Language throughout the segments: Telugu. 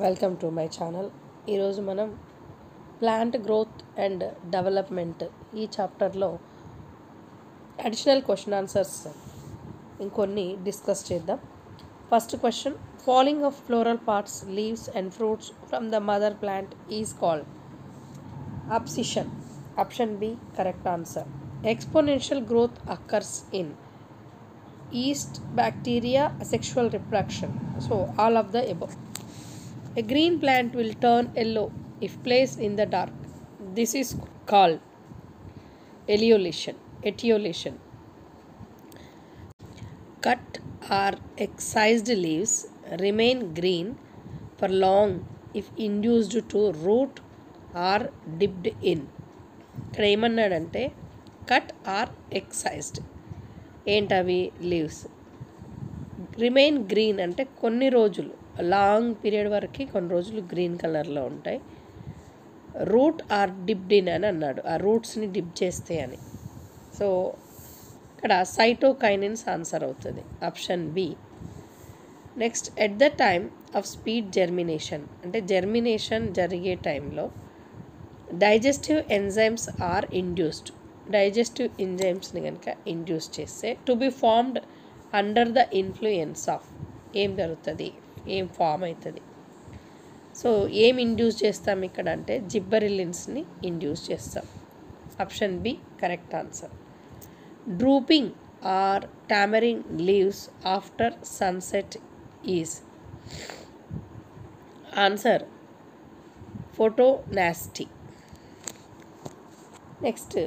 Welcome to my channel. ఈరోజు మనం ప్లాంట్ గ్రోత్ అండ్ డెవలప్మెంట్ ఈ చాప్టర్లో అడిషనల్ క్వశ్చన్ ఆన్సర్స్ ఇంకొన్ని డిస్కస్ చేద్దాం. First question, falling of floral parts, leaves and fruits from the mother plant is called abscission. Option B correct answer. Exponential growth occurs in yeast, bacteria, sexual reproduction. So all of the above. A green plant will turn yellow if placed in the dark. This is called etiolation. Cut or excised leaves remain green for long if induced to root or dipped in. ఇక్కడ ఏమన్నాడంటే కట్ ఆర్ ఎక్సైజ్డ్ ఏంటవి లీవ్స్. రిమైన్ గ్రీన్ అంటే కొన్ని రోజులు, లాంగ్ పీరియడ్ వరకు కొన్ని రోజులు గ్రీన్ కలర్లో ఉంటాయి. రూట్ ఆర్ డిప్డ్ ఇన్ అని అన్నాడు, ఆ రూట్స్ని డిప్ చేస్తే అని. సో ఇక్కడ సైటోకైనిన్స్ ఆన్సర్ అవుతుంది, option B. Next, at the time of seed germination అంటే జెర్మినేషన్ జరిగే టైంలో digestive enzymes are induced. Digestive ఎంజైమ్స్ని కనుక ఇండ్యూస్ చేస్తే to be formed under the influence of ఏం జరుగుతుంది, ఏం ఫామ్ అవుతుంది. సో ఏం ఇండ్యూస్ చేస్తాం ఇక్కడ అంటే జిబ్బరిలిన్స్ని ఇండ్యూస్ చేస్తాం. Option B correct answer. Drooping or tamarind leaves after sunset is answer photonasty. Next,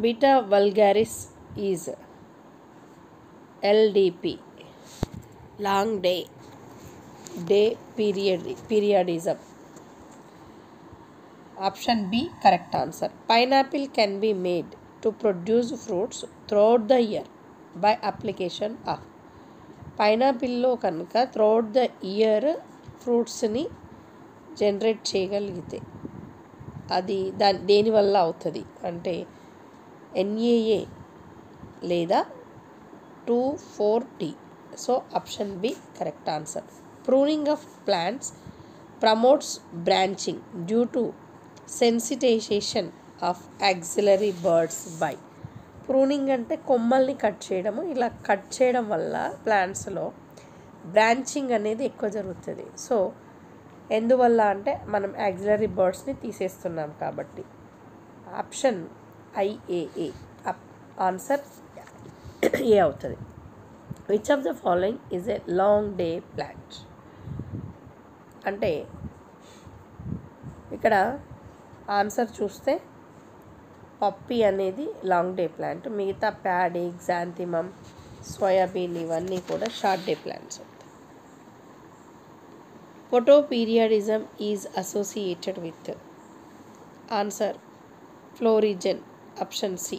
Beta vulgaris is LDP, long day periodism. Option B correct answer. Pineapple can be made to produce fruits throughout the year by application of. పైనాపిల్లో కనుక త్రూఅవుట్ ద ఇయర్ ఫ్రూట్స్ని జనరేట్ చేయగలిగితే అది దేనివల్ల అవుతుంది అంటే NAA లేదా 2,4-D. So option B correct answer. Pruning of plants promotes branching due to sensitization of axillary birds by. Pruning అంటే కొమ్మల్ని కట్ చేయడము. ఇలా కట్ చేయడం వల్ల ప్లాంట్స్లో బ్రాంచింగ్ అనేది ఎక్కువ జరుగుతుంది. సో ఎందువల్ల అంటే మనం యాక్సిలరీ బర్డ్స్ని తీసేస్తున్నాం కాబట్టి. ఆప్షన్ IAA ఆన్సర్ ఏ అవుతుంది. Which of the following is a long day plant అంటే ఇక్కడ ఆన్సర్ చూస్తే పప్పీ అనేది లాంగ్ డే ప్లాంట్, మిగతా ప్యాడీ, క్సాంతిమమ్, సోయాబీన్ ఇవన్నీ కూడా short day plants. Photoperiodism is associated with answer florigen, option C.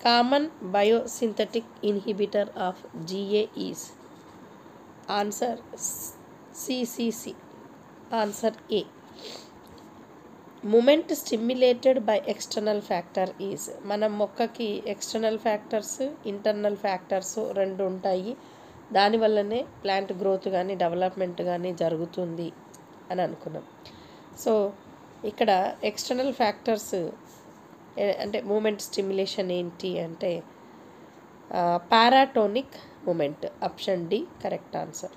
Common biosynthetic inhibitor of GA is answer CCC, answer A. Movement stimulated by external factor is. మన మొక్కకి ఎక్స్టర్నల్ ఫ్యాక్టర్స్, ఇంటర్నల్ ఫ్యాక్టర్స్ రెండు ఉంటాయి. దానివల్లనే ప్లాంట్ గ్రోత్ కానీ డెవలప్మెంట్ కానీ జరుగుతుంది అని అనుకున్నాం. సో ఇక్కడ ఎక్స్టర్నల్ ఫ్యాక్టర్స్ అంటే మూమెంట్ స్టిమ్యులేషన్ ఏంటి అంటే paratonic movement, option D correct answer.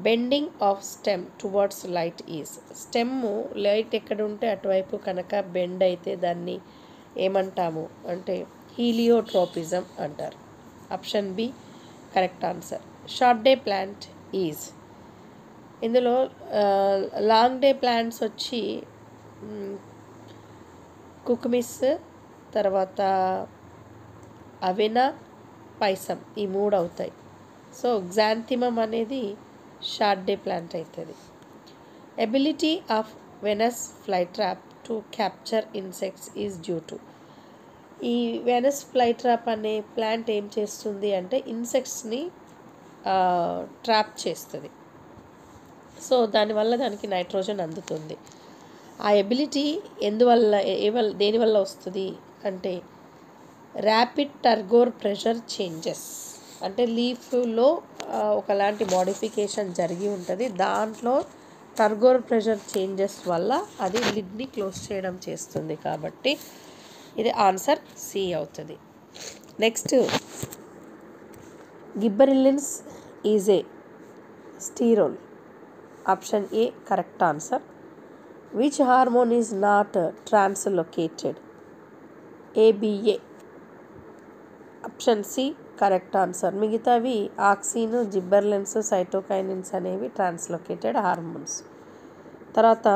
Bending of stem towards light is. Stem light ఎక్కడ ఉంటే అటువైపు కనుక బెండ్ అయితే దాన్ని ఏమంటాము అంటే హీలియోట్రోపిజం అంటారు. Option B correct answer. Short day plant is. ఇందులో లాంగ్ డే ప్లాంట్స్ వచ్చి కుకుమిస్, తర్వాత అవెనా, పైసం ఈ మూడు అవుతాయి. సో క్సాంతిమమ్ అనేది షార్ట్ డే ప్లాంట్ అవుతుంది. Ability of Venus flytrap to capture insects is due to. ఈ వెనస్ ఫ్లైట్రాప్ అనే ప్లాంట్ ఏం చేస్తుంది అంటే ఇన్సెక్ట్స్ని ట్రాప్ చేస్తుంది. సో దానివల్ల దానికి నైట్రోజన్ అందుతుంది. ఆ ఎబిలిటీ దేనివల్ల వస్తుంది అంటే ర్యాపిడ్ టర్గోర్ ప్రెషర్ చేంజెస్ అంటే లీఫ్లో ఒకలాంటి మోడిఫికేషన్ జరిగి ఉంటుంది. దాంట్లో టర్గోర్ ప్రెషర్ చేంజెస్ వల్ల అది లిడ్ని క్లోజ్ చేయడం చేస్తుంది. కాబట్టి ఇది ఆన్సర్ సి అవుతుంది. Next, gibberellins is a sterol. Option A correct answer. Which hormone is not translocated? ABA. Option C correct answer. మిగతావి ఆక్సిన్, జిబ్బెర్లిన్స్, సైటోకైనిన్స్ అనేవి ట్రాన్స్లోకేటెడ్ హార్మోన్స్. తర్వాత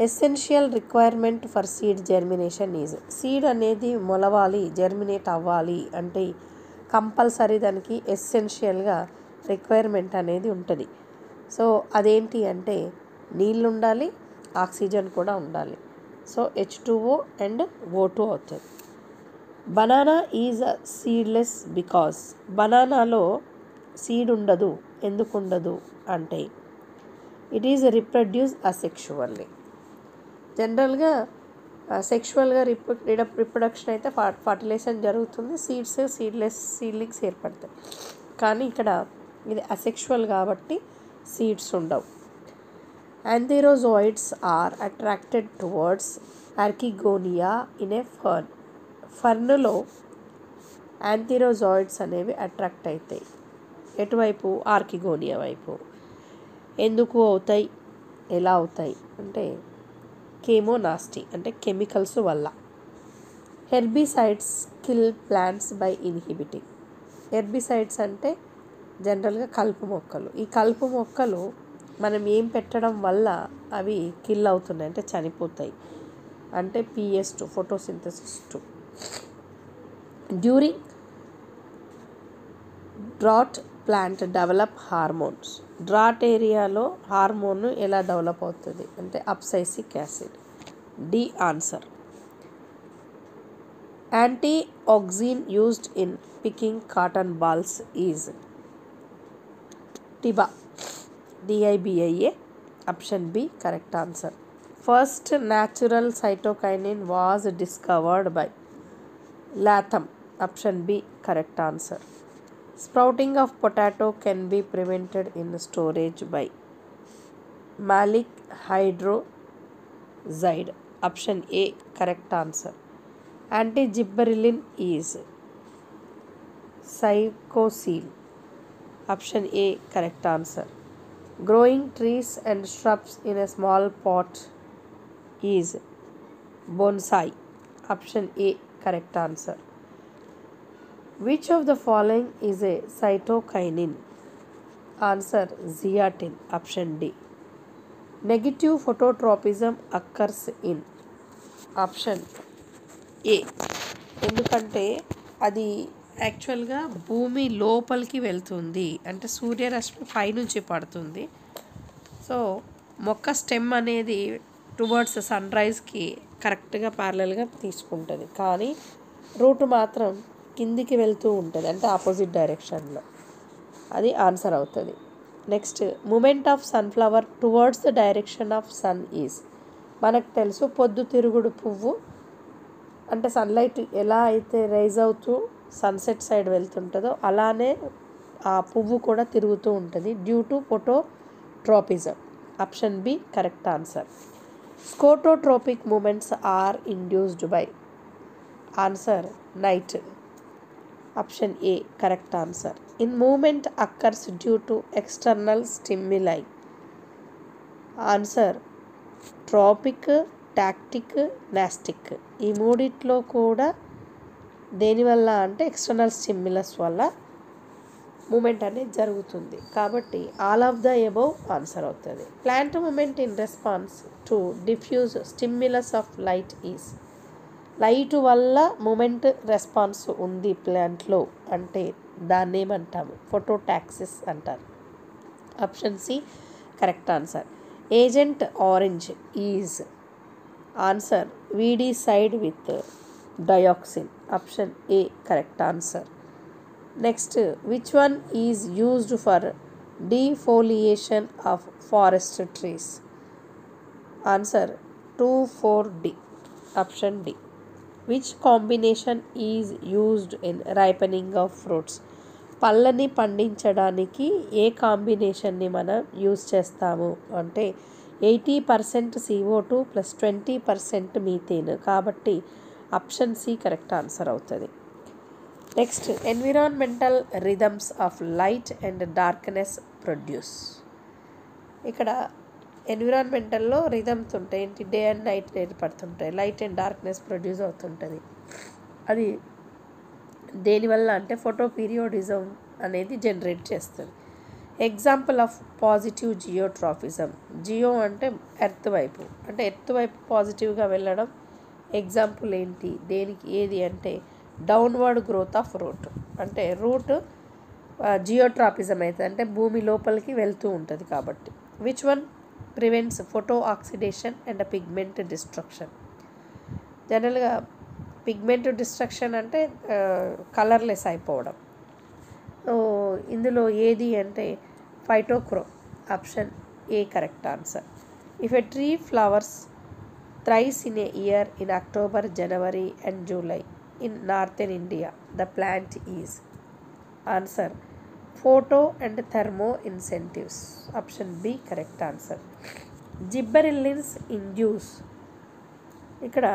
essential requirement for seed germination is. Seed అనేది మొలవాలి, జెర్మినేట్ అవ్వాలి అంటే కంపల్సరీ దానికి ఎసెన్షియల్గా రిక్వైర్మెంట్ అనేది ఉంటుంది. సో అదేంటి అంటే నీళ్ళు ఉండాలి, ఆక్సిజన్ కూడా ఉండాలి. సో H2O అండ్ O2 అవుతుంది. Banana is seedless because. బనానాలో సీడ్ ఉండదు. ఎందుకు ఉండదు అంటే ఇట్ ఈజ్ రిప్రొడ్యూస్ అసెక్షువల్లీ. జనరల్గా సెక్షువల్గా రిప్రొడక్షన్ అయితే ఫర్టిలైజేషన్ జరుగుతుంది, సీడ్లింగ్స్ ఏర్పడతాయి. కానీ ఇక్కడ ఇది అసెక్షువల్ కాబట్టి సీడ్స్ ఉండవు. Antherozoids are attracted towards Archegonia in a fern. ఫర్న్లో యాంథీరోజాయిడ్స్ అనేవి అట్రాక్ట్ అవుతాయి. ఎటువైపు? ఆర్కిగోనియా వైపు. ఎందుకు అవుతాయి, ఎలా అవుతాయి అంటే కేమోనాస్టీ అంటే కెమికల్స్ వల్ల. Herbicides kill plants by inhibiting. Herbicides అంటే జనరల్గా కలుపు మొక్కలు. ఈ కలుపు మొక్కలు మనం ఏం పెట్టడం వల్ల అవి కిల్ అవుతున్నాయి అంటే చనిపోతాయి. అంటే PS2 photosynthesis 2. During drought plant develop hormones. Drought ఏరియాలో హార్మోన్ ఎలా డెవలప్ అవుతుంది అంటే abscisic acid. D answer. Anti auxin used in picking cotton balls is. TIBA. DIBIA. Option B correct answer. First natural cytokinin was discovered by. Letham. Option B correct answer. Sprouting of potato can be prevented in storage by. Maleic hydrazide. Option A correct answer. Anti gibberellin is. Cycocel. Option A correct answer. Growing trees and shrubs in a small pot is bonsai. Option A correct answer. Which of the following is a cytokinin? Answer zeatin. Option D. Negative phototropism occurs in. Option A. ఎందుకంటే అది యాక్చువల్గా భూమి లోపలికి వెళ్తుంది అంటే సూర్యరశ్మి పైనుంచి పడుతుంది. సో మొక్క స్టెమ్ అనేది టువర్డ్స్ సన్ రైజ్కి కరెక్ట్గా ప్యారలల్గా తీసుకుంటుంది, కానీ రూట్ మాత్రం కిందికి వెళ్తూ ఉంటుంది అంటే ఆపోజిట్ డైరెక్షన్లో. అది ఆన్సర్ అవుతుంది. Next, movement of sunflower towards the direction of sun is. మనకు తెలుసు పొద్దుతిరుగుడు పువ్వు అంటే సన్లైట్ ఎలా అయితే రైజ్ అవుతూ సన్సెట్ సైడ్ వెళ్తుంటుందో అలానే ఆ పువ్వు కూడా తిరుగుతూ ఉంటుంది due to phototropism. Option B correct answer. Scototropic movements are induced by. Answer night. Option A correct answer. In movement occurs due to external stimuli. Answer tropic, tactic, nastic. ఈ మూడిట్లో కూడా దేనివల్ల అంటే ఎక్స్టర్నల్ స్టిమ్యులస్ వల్ల మూమెంట్ అనేది జరుగుతుంది. కాబట్టి all of the above answer అవుతుంది. Plant movement in response to diffuse stimulus of light is. Light వల్ల మూమెంట్ రెస్పాన్స్ ఉంది ప్లాంట్లో అంటే దాన్ని ఏమంటాము? ఫోటోటాక్సిస్ అంటారు. Option C correct answer. Agent orange is. Answer weedicide with dioxin. Option A correct answer. Next, which one is used for defoliation of forest trees? Answer 2,4-D. Option D. Which combination is used in ripening of fruits? పళ్ళని పండించడానికి ఏ కాంబినేషన్ని మనం యూజ్ చేస్తాము అంటే 80% CO2 ప్లస్ 20% మీథేన్. కాబట్టి ఆప్షన్ సి కరెక్ట్ ఆన్సర్ అవుతుంది. Next, environmental rhythms of light and darkness produce. ఇక్కడ ఎన్విరాన్మెంటల్లో రిథమ్స్ ఉంటాయి, ఏంటి, డే అండ్ నైట్ ఏర్పడుతుంటాయి, లైట్ అండ్ డార్క్నెస్ ప్రొడ్యూస్ అవుతుంటుంది. అది దేనివల్ల అంటే ఫోటో పీరియోడిజం అనేది జనరేట్ చేస్తుంది. Example of positive geotropism. Geo అంటే ఎర్త్ వైపు, అంటే ఎర్త్ వైపు పాజిటివ్గా వెళ్ళడం. ఎగ్జాంపుల్ ఏంటి, దేనికి, ఏది అంటే డౌన్వర్డ్ గ్రోత్ ఆఫ్ రూట్, అంటే రూట్ జియోట్రాఫిజం అవుతుంది, అంటే భూమి లోపలికి వెళ్తూ ఉంటుంది కాబట్టి. Which one prevents photo oxidation and pigment destruction. జనరల్గా పిగ్మెంట్ డిస్ట్రక్షన్ అంటే కలర్లెస్ అయిపోవడం. ఇందులో ఏది అంటే phytochrome. Option A correct answer. If a tree flowers thrice in a year in October, January and July in northern India, the plant is. Answer, photo and thermo incentives. Option B correct answer. Gibberellins induce ఇక్కడ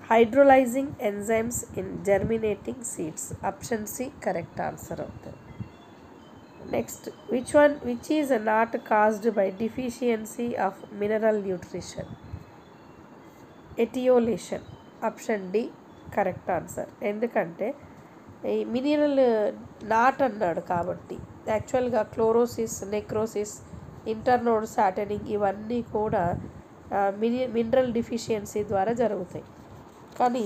hydrolyzing enzymes in germinating seeds. Option C correct answer అవుతుంది. Next, which is not caused by deficiency of mineral nutrition? Etiolation. Option D correct answer. ఎందుకంటే ఈ మినరల్ నాట్ అన్నాడు కాబట్టి యాక్చువల్గా క్లోరోసిస్, నెక్రోసిస్, ఇంటర్నోడ్ శాటనింగ్ ఇవన్నీ కూడా మినరల్ డిఫిషియన్సీ ద్వారా జరుగుతాయి, కానీ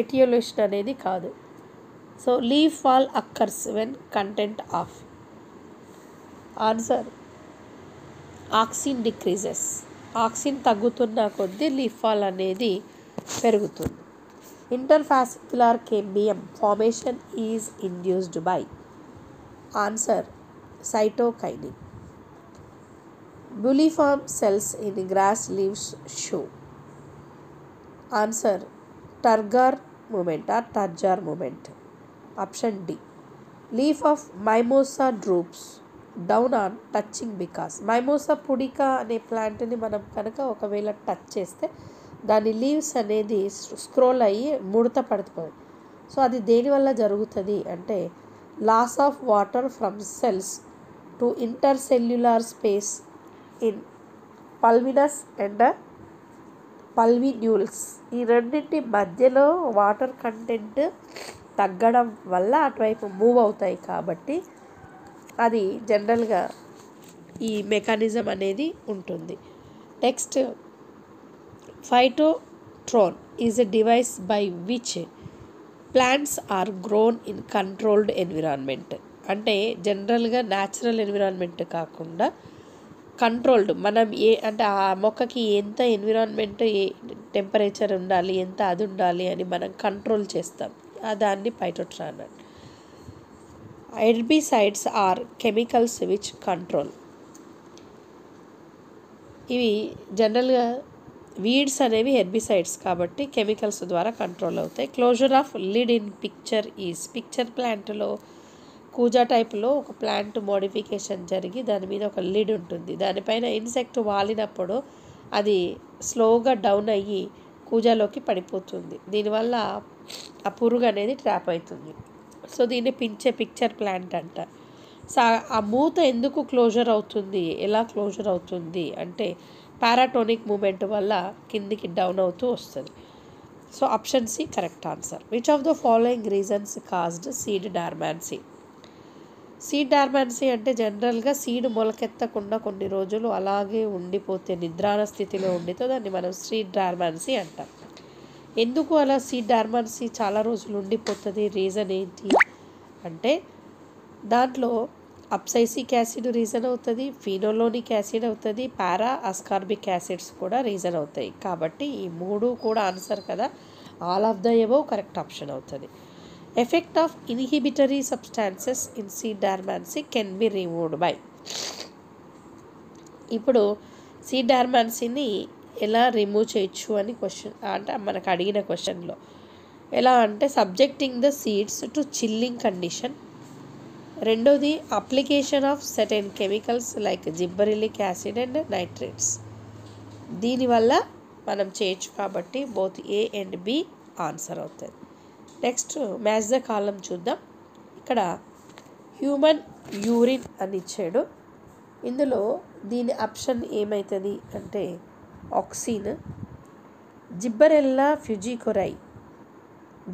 ఎటియోలేషన్ అనేది కాదు. So leaf fall occurs when content of. Answer, auxin decreases. Auxin తగ్గుతున్న కొద్దీ లీఫ్ ఫాల్ అనేది పెరుగుతుంది. Interfascicular cambium formation is induced by. Answer, cytokinin. Bulliform cells in grass leaves show. Answer, turgor movement or turgor movement. Option D. Leaf of mimosa droops down on touching because. Mimosa pudica అనే ప్లాంట్ని మనం కనుక ఒకవేళ టచ్ చేస్తే దాని లీవ్స్ అనేది స్క్రోల్ అయ్యి ముడత పడిపోయి. సో అది దేనివల్ల జరుగుతుంది అంటే loss of water from cells to intercellular space in pulvinus and pulvinules. ఈ రెండింటి మధ్యలో వాటర్ కంటెంట్ తగ్గడం వల్ల అటువైపు మూవ్ అవుతాయి, కాబట్టి అది జనరల్గా ఈ మెకానిజం అనేది ఉంటుంది. Next, phytotron is a device by which plants are grown in controlled environment. అంటే జనరల్గా న్యాచురల్ ఎన్విరాన్మెంట్ కాకుండా కంట్రోల్డ్, మనం అంటే ఆ మొక్కకి ఎంత ఎన్విరాన్మెంట్, ఏ టెంపరేచర్ ఉండాలి, ఎంత అది ఉండాలి అని మనం కంట్రోల్ చేస్తాం, దాన్ని phytotron. Herbicides are chemicals which control. ఇవి జనరల్గా వీడ్స్ అనేవి హెర్బిసైడ్స్ కాబట్టి కెమికల్స్ ద్వారా కంట్రోల్ అవుతాయి. Closure of lid in picture is. Picture ప్లాంట్లో కూజా టైప్లో ఒక ప్లాంట్ మోడిఫికేషన్ జరిగి దాని మీద ఒక లిడ్ ఉంటుంది, దానిపైన ఇన్సెక్ట్ వాలినప్పుడు అది స్లోగా డౌన్ అయ్యి కూజాలోకి పడిపోతుంది, దీనివల్ల ఆ పురుగు అనేది ట్రాప్ అవుతుంది. సో దీన్ని పిక్చర్ ప్లాంట్ అంట. సో ఆ మూత ఎందుకు క్లోజర్ అవుతుంది, ఎలా క్లోజర్ అవుతుంది అంటే పారాటోనిక్ మూమెంట్ వల్ల కిందికి డౌన్ అవుతూ వస్తుంది. So option C correct answer. Which of the following reasons caused seed dormancy. Seed dormancy అంటే జనరల్గా సీడ్ మొలకెత్తకుండా కొన్ని రోజులు అలాగే ఉండిపోతే, నిద్రాణ స్థితిలో ఉండితే దాన్ని మనం సీడ్ డార్మాన్సీ అంటాం. ఎందుకు అలా సీడ్ డార్మాన్సీ చాలా రోజులు ఉండిపోతుంది, రీజన్ ఏంటి అంటే దాంట్లో అప్సైసిక్ యాసిడ్ రీజన్ అవుతుంది, ఫినోలోనిక్ యాసిడ్ అవుతుంది, పారా అస్కార్బిక్ యాసిడ్స్ కూడా రీజన్ అవుతాయి. కాబట్టి ఈ మూడు కూడా ఆన్సర్ కదా, all of the above correct option అవుతుంది. Effect of inhibitory substances in seed dormancy can be removed by. ఇప్పుడు సీడ్ డార్మాన్సీని ఎలా రిమూవ్ చేయొచ్చు అని క్వశ్చన్, అంటే మనకు అడిగిన క్వశ్చన్లో ఎలా అంటే subjecting the seeds to chilling condition, రెండోది application of certain chemicals like gibberellic acid and nitrates. దీనివల్ల మనం చేయొచ్చు కాబట్టి both A and B answer అవుతుంది. నెక్స్ట్ మ్యాచ్ ద కాలం చూద్దాం. ఇక్కడ హ్యూమన్ యూరిన్ అని ఇచ్చాడు. ఇందులో దీని ఆప్షన్ ఏమవుతుంది అంటే ఆక్సిన్, జిబ్బరెల్లా ఫ్యూజికోరై,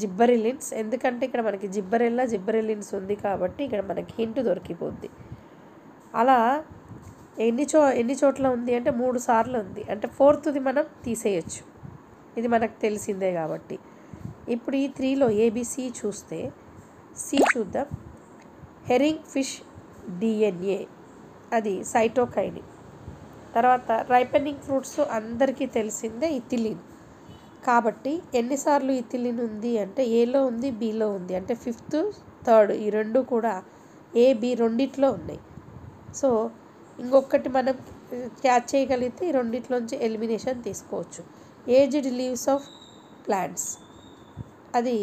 జిబ్బరిలిన్స్. ఎందుకంటే ఇక్కడ మనకి జిబ్బరెలిన్స్ ఉంది కాబట్టి ఇక్కడ మనకి హింట్ దొరికిపోద్ది. అలా ఎన్ని చోట్ల ఉంది అంటే 3 సార్లు ఉంది, అంటే 4th మనం తీసేయచ్చు. ఇది మనకు తెలిసిందే కాబట్టి. ఇప్పుడు ఈ 3లో ఏబిసి చూస్తే సి చూద్దాం. హెరింగ్ ఫిష్ డిఎన్ఏ అది సైటోకైనిన్. తర్వాత రైపెనింగ్ ఫ్రూట్స్ అందరికీ తెలిసిందే ఇథిలిన్. కాబట్టి ఎన్నిసార్లు ఇథిలిన్ ఉంది అంటే ఏలో ఉంది, బిలో ఉంది, అంటే 5th, 3rd ఈ రెండు కూడా ఏ బి రెండిట్లో ఉన్నాయి. సో ఇంకొకటి మనం క్యాచ్ చేయగలిగితే ఈ రెండిట్లోంచి ఎలిమినేషన్ తీసుకోవచ్చు. ఏజ్డ్ లీవ్స్ ఆఫ్ ప్లాంట్స్ అది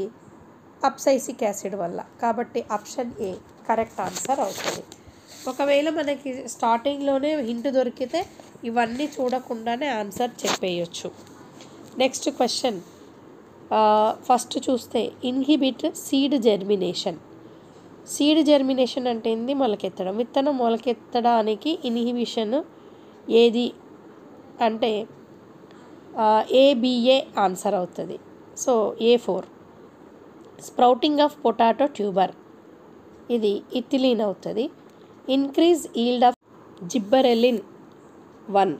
అబ్సైసిక్ యాసిడ్ వల్ల, కాబట్టి ఆప్షన్ ఏ కరెక్ట్ ఆన్సర్ అవుతుంది. ఒకవేళ మనకి స్టార్టింగ్లోనే హింట్ దొరికితే ఇవన్నీ చూడకుండానే ఆన్సర్ చెప్పేయచ్చు. నెక్స్ట్ క్వశ్చన్ ఫస్ట్ చూస్తే inhibit seed germination. Seed germination అంటే ఏంది? మొలకెత్తడం. విత్తనం మొలకెత్తడానికి ఇన్హిబిషన్ ఏది అంటే ఏబిఏ ఆన్సర్ అవుతుంది. So A4. Sprouting of potato tuber ఇది ఇథిలిన్ అవుతుంది. Increase yield of gibberellin 1.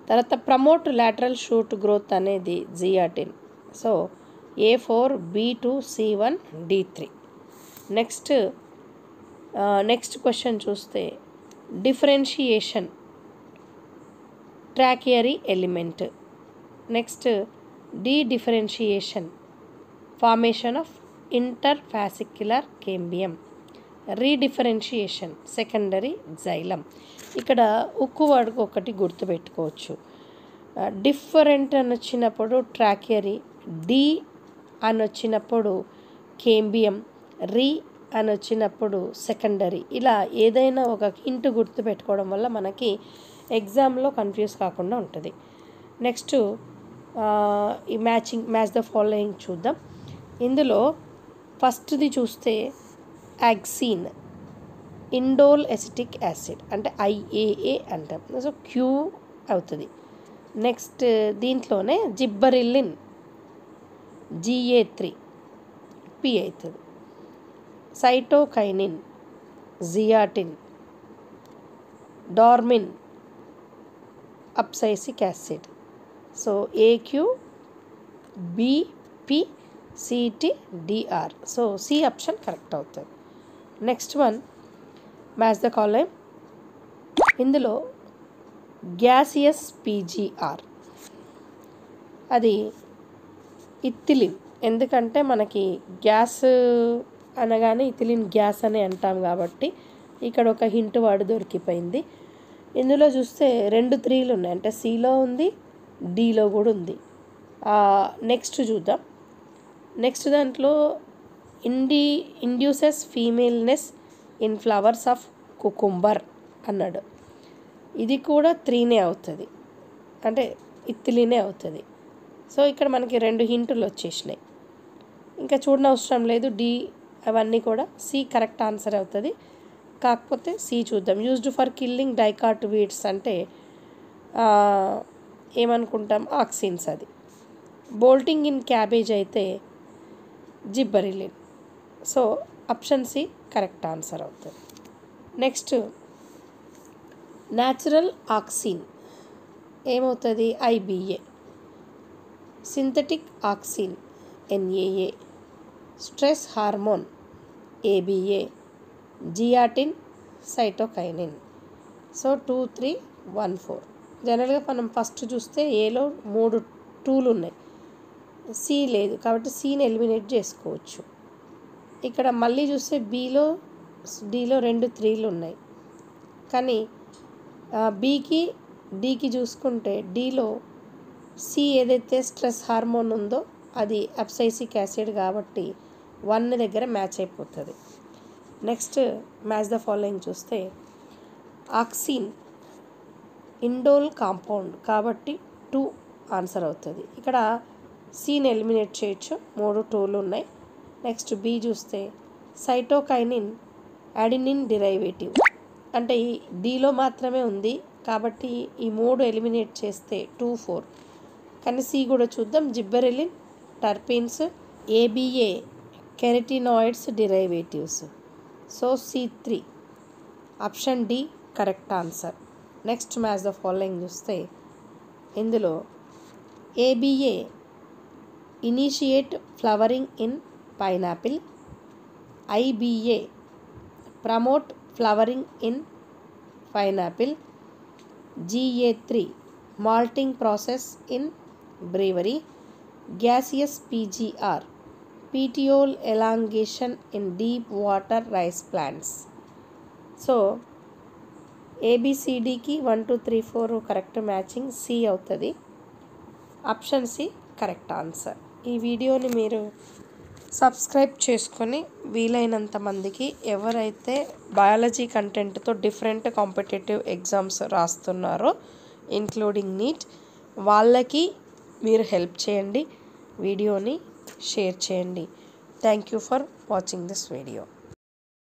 తర్వాత ప్రమోట్ లాటరల్ షూట్ గ్రోత్ అనేది zeatin. So A4, B2, C1, D3. Next question చూస్తే differentiation tracheary element. Next differentiation formation of interfascicular cambium. Redifferentiation secondary xylem. ఇక్కడ ఉక్కు వాడుకు ఒకటి గుర్తుపెట్టుకోవచ్చు. డిఫరెంట్ అని వచ్చినప్పుడు ట్రాకియరీ, డి అని వచ్చినప్పుడు కేంబియం, రీ అని వచ్చినప్పుడు సెకండరీ. ఇలా ఏదైనా ఒక హింట్ గుర్తుపెట్టుకోవడం వల్ల మనకి ఎగ్జామ్లో కన్ఫ్యూజ్ కాకుండా ఉంటుంది. నెక్స్ట్ ఈ మ్యాచ్ ద ఫాలోయింగ్ చూద్దాం. ఇందులో ఫస్ట్ది చూస్తే యాక్సిన్, ఇండోల్ ఎసిటిక్ యాసిడ్ అంటే IAA అంటాం. సో క్యూ అవుతుంది. నెక్స్ట్ దీంట్లోనే జిబ్బరిలిన్ GA3 P అవుతుంది. Cytokinin zeatin, dormin abscisic acid. So AQ BP CT DR. So C option correct అవుతుంది. Next one match the column. ఇందులో గ్యాసియస్ PGR అది ఇథిలిన్. ఎందుకంటే మనకి గ్యాస్ అనగానే ఇథిలిన్ గ్యాస్ అని అంటాం కాబట్టి ఇక్కడ ఒక హింట్ వర్డ్ దొరికిపోయింది. ఇందులో చూస్తే 2 3లు ఉన్నాయి, అంటే సిలో ఉంది, డిలో కూడా ఉంది. నెక్స్ట్ చూద్దాం. నెక్స్ట్ దాంట్లో induces femaleness in flowers of cucumber అన్నాడు. ఇది కూడా 3నే అవుతుంది, అంటే ఇథిలినే అవుతుంది. సో ఇక్కడ మనకి 2 హింటులు వచ్చేసినాయి, ఇంకా చూడనవసరం లేదు. డి అవన్నీ కూడా సి కరెక్ట్ ఆన్సర్ అవుతుంది. కాకపోతే సి చూద్దాం. Used for killing dicot weeds అంటే ఏమనుకుంటాం? ఆక్సిన్స్. అది బోల్టింగ్ ఇన్ క్యాబేజ్ అయితే gibberellin. So option C correct answer అవుతుంది. నెక్స్ట్ న్యాచురల్ ఆక్సిన్ ఏమవుతుంది? IBA. Synthetic auxin NAA. Stress hormone ABA. Zeatin cytokinin. So 2 3 1 4. జనరల్గా మనం ఫస్ట్ చూస్తే ఏలో 3 2లు ఉన్నాయి, సి లేదు కాబట్టి సిని ఎలిమినేట్ చేసుకోవచ్చు. ఇక్కడ మళ్ళీ చూస్తే డిలో 2 3లు ఉన్నాయి, కానీ బికి డికి చూసుకుంటే డిలో సి ఏదైతే స్ట్రెస్ హార్మోన్ ఉందో అది అబ్సైసిక్ యాసిడ్ కాబట్టి 1 దగ్గర మ్యాచ్ అయిపోతుంది. నెక్స్ట్ మ్యాచ్ ద ఫాలోయింగ్ చూస్తే ఆక్సిన్ ఇండోల్ కాంపౌండ్ కాబట్టి 2 ఆన్సర్ అవుతుంది. ఇక్కడ సిని ఎలిమినేట్ చేయొచ్చు, 3 2లు ఉన్నాయి. నెక్స్ట్ బి చూస్తే సైటోకైనిన్ అడినిన్ డిరైవేటివ్ అంటే ఈ డిలో మాత్రమే ఉంది కాబట్టి ఈ 3 ఎలిమినేట్ చేస్తే 2 4. కానీ సి కూడా చూద్దాం, gibberellin terpenes ABA carotenoids derivatives. So C3 option D correct answer. Next match the following చూస్తే ఇందులో ABA initiate flowering in pineapple, IBA promote flowering in pineapple, GA3 malting process in brewery, gaseous PGR petiole elongation in deep water rice plants. సో ABCDకి 1 2 3 4 కరెక్ట్ మ్యాచింగ్ సి అవుతుంది. Option C correct answer. ఈ వీడియోని మీరు సబ్స్క్రైబ్ చేసుకొని వీలైనంత మందికి ఎవరైతే బయాలజీ కంటెంట్తో డిఫరెంట్ కాంపిటేటివ్ ఎగ్జామ్స్ రాస్తున్నారో ఇంక్లూడింగ్ నీట్ వాళ్ళకి మీరు హెల్ప్ చేయండి, వీడియోని షేర్ చేయండి. Thank you for watching this video.